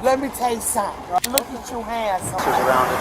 Let me tell you something. Look at you handsome.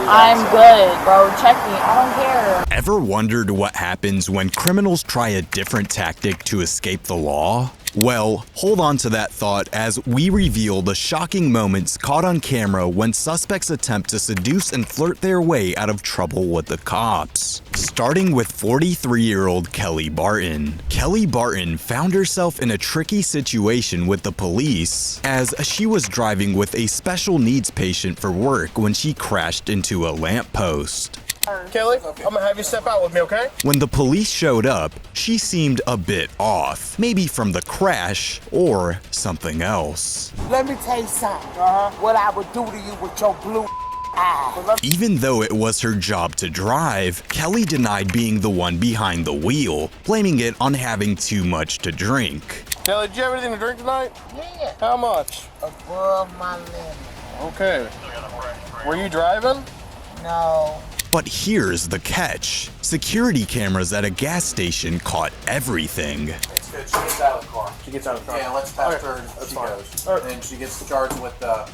I'm good, bro. Check me. I don't care. Ever wondered what happens when criminals try a different tactic to escape the law? Well, hold on to that thought as we reveal the shocking moments caught on camera when suspects attempt to seduce and flirt their way out of trouble with the cops. Starting with 43-year-old Kelly Barton. Kelly Barton found herself in a tricky situation with the police as she was driving with a special needs patient for work when she crashed into a lamppost. Kelly, I'm gonna have you step out with me, okay? When the police showed up, she seemed a bit off, maybe from the crash or something else. Let me tell you something. What I would do to you with your blue eyes. Even though it was her job to drive, Kelly denied being the one behind the wheel, blaming it on having too much to drink. Kelly, did you have anything to drink tonight? Yeah. How much? Above my limit. Okay. Were you driving? No. But here's the catch. Security cameras at a gas station caught everything. It's good. She gets out of the car. She gets out of the car. Yeah, let's pass her and that's she fine. goes. All right. And then she gets charged with that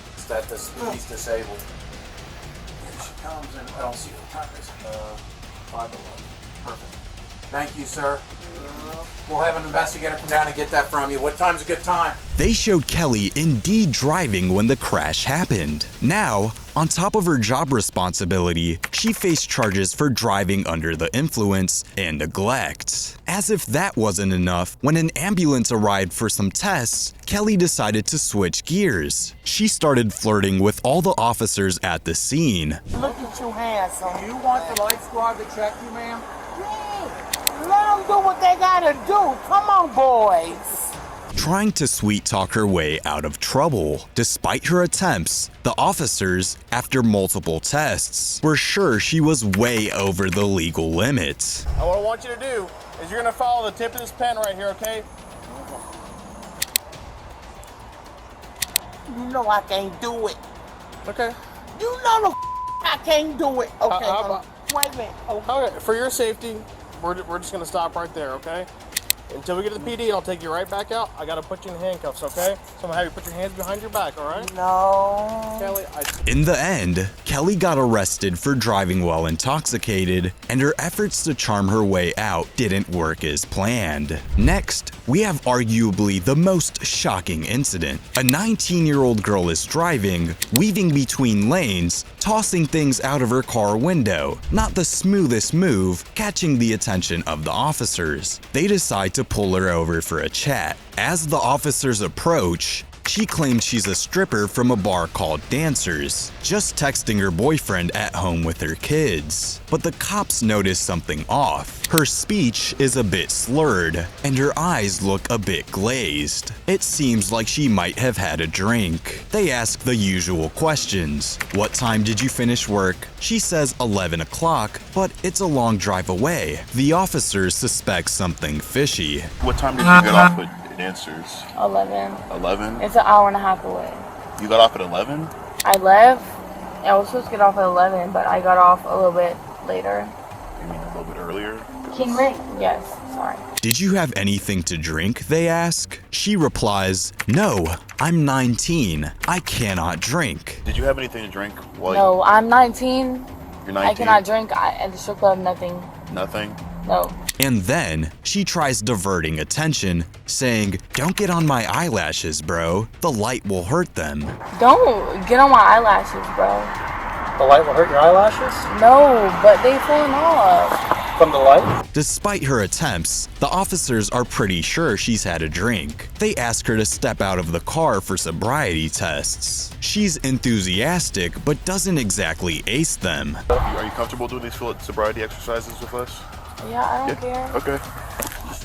he's disabled. Here she comes and I don't see what time it is. 5:11. Perfect. Thank you, sir. We'll have an investigator come down and get that from you. What time's a good time? They showed Kelly indeed driving when the crash happened. Now, on top of her job responsibility, she faced charges for driving under the influence and neglect. As if that wasn't enough, when an ambulance arrived for some tests, Kelly decided to switch gears. She started flirting with all the officers at the scene. Look at you handsome. Do you want the light squad to check you, ma'am? Let them do what they gotta do. Come on, boys. Trying to sweet talk her way out of trouble. Despite her attempts, the officers, after multiple tests, were sure she was way over the legal limit. What I want you to do is you're gonna follow the tip of this pen right here, okay? You know I can't do it. Okay. You know the I can't do it. Okay, how about- wait a minute. Okay. Okay, for your safety, we're just gonna stop right there, okay? Until we get to the PD, and I'll take you right back out. I gotta put you in handcuffs, okay? So I'm gonna have you put your hands behind your back, all right? No. Kelly, In the end, Kelly got arrested for driving while intoxicated, and her efforts to charm her way out didn't work as planned. Next, we have arguably the most shocking incident. A 19-year-old girl is driving, weaving between lanes, tossing things out of her car window. Not the smoothest move, catching the attention of the officers. They decide to pull her over for a chat. As the officers approach, she claims she's a stripper from a bar called Dancers, just texting her boyfriend at home with her kids. But the cops notice something off. Her speech is a bit slurred, and her eyes look a bit glazed. It seems like she might have had a drink. They ask the usual questions. What time did you finish work? She says 11 o'clock, but it's a long drive away. The officers suspect something fishy. What time did you get off at Dancers? 11. 11? It's an hour and a half away. You got off at 11? I left. I was supposed to get off at 11, but I got off a little bit later. You mean a little bit earlier? King Rick? Yes. Sorry. Did you have anything to drink? They ask. She replies, no, I'm 19. I cannot drink. Did you have anything to drink while No, I'm 19. you're 19? I cannot drink at the strip club. Nothing. Nothing? No. And then she tries diverting attention, saying, don't get on my eyelashes, bro. The light will hurt them. Don't get on my eyelashes, bro. the light will hurt your eyelashes? No, but they falling off. From the light? Despite her attempts, the officers are pretty sure she's had a drink. They ask her to step out of the car for sobriety tests. She's enthusiastic, but doesn't exactly ace them. Are you comfortable doing these sobriety exercises with us? Yeah, I don't care. Okay.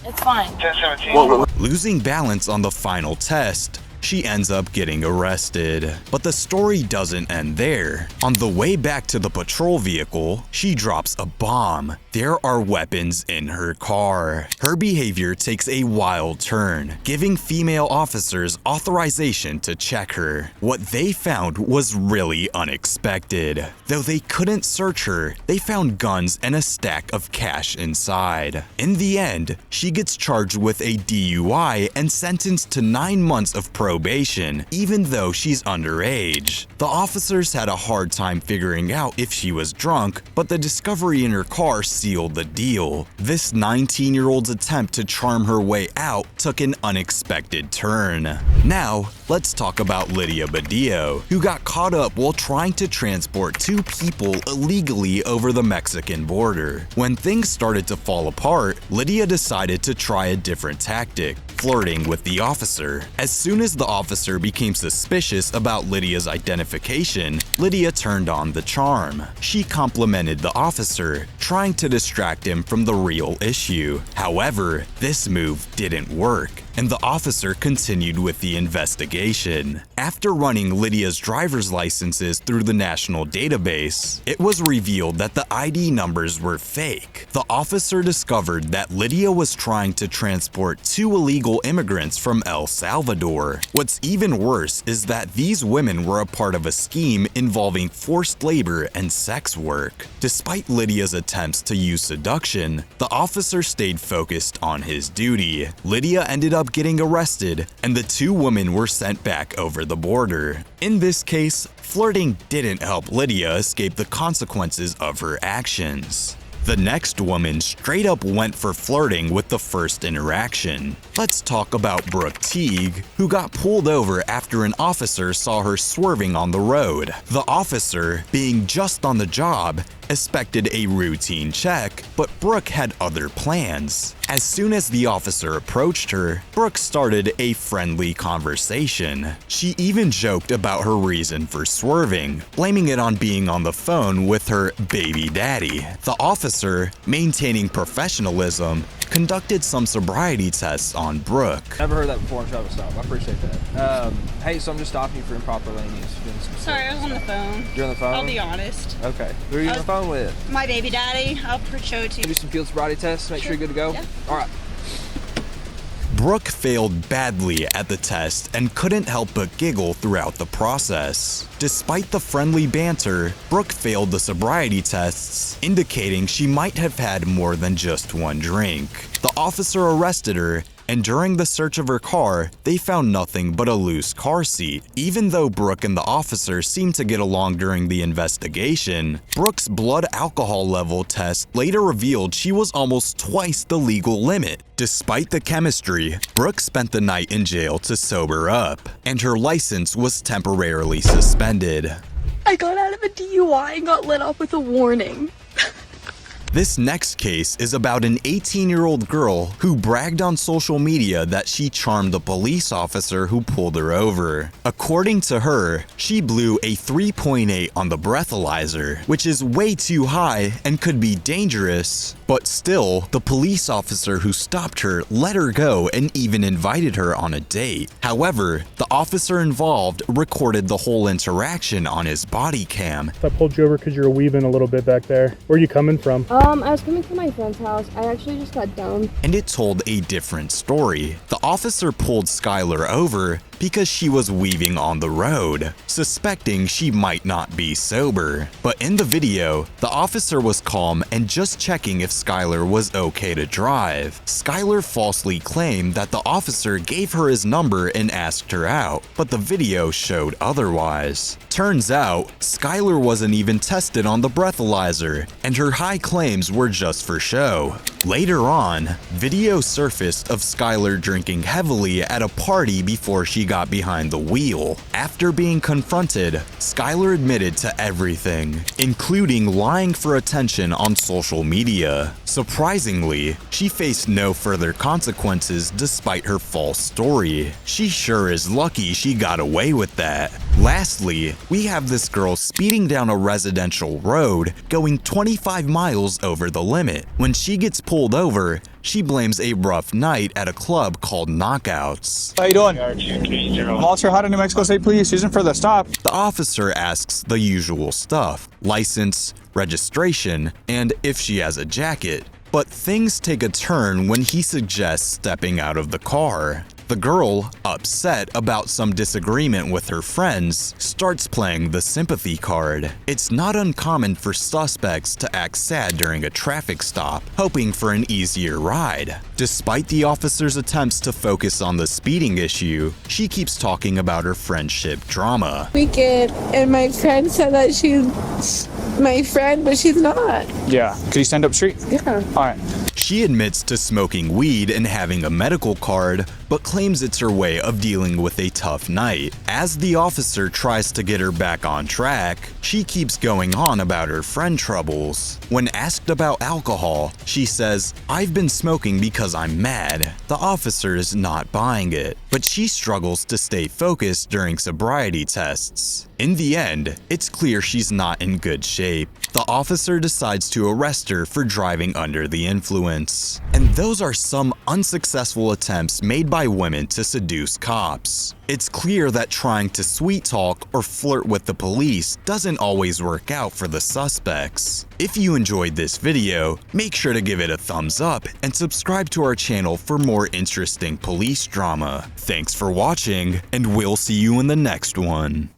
It's fine. Losing balance on the final test, she ends up getting arrested. But the story doesn't end there. On the way back to the patrol vehicle, she drops a bomb. There are weapons in her car. Her behavior takes a wild turn, giving female officers authorization to check her. What they found was really unexpected. Though they couldn't search her, they found guns and a stack of cash inside. In the end, she gets charged with a DUI and sentenced to 9 months of probation. probation, even though she's underage. The officers had a hard time figuring out if she was drunk, but the discovery in her car sealed the deal. This 19-year-old's attempt to charm her way out took an unexpected turn. Now, let's talk about Lydia Badillo, who got caught up while trying to transport two people illegally over the Mexican border. When things started to fall apart, Lydia decided to try a different tactic: flirting with the officer. As soon as the officer became suspicious about Lydia's identification, Lydia turned on the charm. She complimented the officer, trying to distract him from the real issue. However, this move didn't work, and the officer continued with the investigation. After running Lydia's driver's licenses through the national database, it was revealed that the ID numbers were fake. The officer discovered that Lydia was trying to transport two illegal immigrants from El Salvador. What's even worse is that these women were a part of a scheme involving forced labor and sex work. Despite Lydia's attempts to use seduction, the officer stayed focused on his duty. Lydia ended up getting arrested, and the two women were sent back over the border. In this case, flirting didn't help Lydia escape the consequences of her actions. The next woman straight up went for flirting with the first interaction. Let's talk about Brooke Teague, who got pulled over after an officer saw her swerving on the road. The officer, being just on the job, expected a routine check, but Brooke had other plans. As soon as the officer approached her, Brooke started a friendly conversation. She even joked about her reason for swerving, blaming it on being on the phone with her baby daddy. The officer, maintaining professionalism, conducted some sobriety tests on Brooke. Never heard that before in traffic stop. I appreciate that. Hey, so I'm just stopping you for improper lane use. Sorry, I was on the phone. You're on the phone? I'll be honest. Okay. Who are you on the phone with? My baby daddy. I'll show it to Do you. some field sobriety tests, make sure you're good to go? Yeah. All right. Brooke failed badly at the test and couldn't help but giggle throughout the process. Despite the friendly banter, Brooke failed the sobriety tests, indicating she might have had more than just one drink. The officer arrested her, and during the search of her car, they found nothing but a loose car seat. Even though Brooke and the officer seemed to get along during the investigation, Brooke's blood alcohol level test later revealed she was almost twice the legal limit. Despite the chemistry, Brooke spent the night in jail to sober up, and her license was temporarily suspended. I got out of a DUI and got let off with a warning. This next case is about an 18-year-old girl who bragged on social media that she charmed the police officer who pulled her over. According to her, she blew a 3.8 on the breathalyzer, which is way too high and could be dangerous. But still, the police officer who stopped her let her go and even invited her on a date. However, the officer involved recorded the whole interaction on his body cam. I pulled you over because you were weaving a little bit back there. Where are you coming from? I was coming from my friend's house. I actually just got done. And it told a different story. The officer pulled Skylar over because she was weaving on the road, suspecting she might not be sober. But in the video, the officer was calm and just checking if Skylar was okay to drive. Skylar falsely claimed that the officer gave her his number and asked her out, but the video showed otherwise. Turns out, Skylar wasn't even tested on the breathalyzer, and her high claims were just for show. Later on, video surfaced of Skylar drinking heavily at a party before she got behind the wheel. After being confronted, Skylar admitted to everything, including lying for attention on social media. Surprisingly, she faced no further consequences despite her false story. She sure is lucky she got away with that. Lastly, we have this girl speeding down a residential road, going 25 miles over the limit. When she gets pulled over, she blames a rough night at a club called Knockouts. How you doing? Officer, how to New Mexico State Police, using for the stop. The officer asks the usual stuff: license, registration, and if she has a jacket. But things take a turn when he suggests stepping out of the car. The girl, upset about some disagreement with her friends, starts playing the sympathy card. It's not uncommon for suspects to act sad during a traffic stop, hoping for an easier ride. Despite the officer's attempts to focus on the speeding issue, she keeps talking about her friendship drama. Weekend, and my friend said that she's my friend, but she's not. Yeah. Could you stand up straight? Yeah. All right. She admits to smoking weed and having a medical card, but claims it's her way of dealing with a tough night. As the officer tries to get her back on track, she keeps going on about her friend troubles. When asked about alcohol, she says, "I've been smoking because I'm mad." The officer is not buying it, but she struggles to stay focused during sobriety tests. In the end, it's clear she's not in good shape. The officer decides to arrest her for driving under the influence. And those are some unsuccessful attempts made by women to seduce cops. It's clear that trying to sweet talk or flirt with the police doesn't always work out for the suspects. If you enjoyed this video, make sure to give it a thumbs up and subscribe to our channel for more interesting police drama. Thanks for watching, and we'll see you in the next one.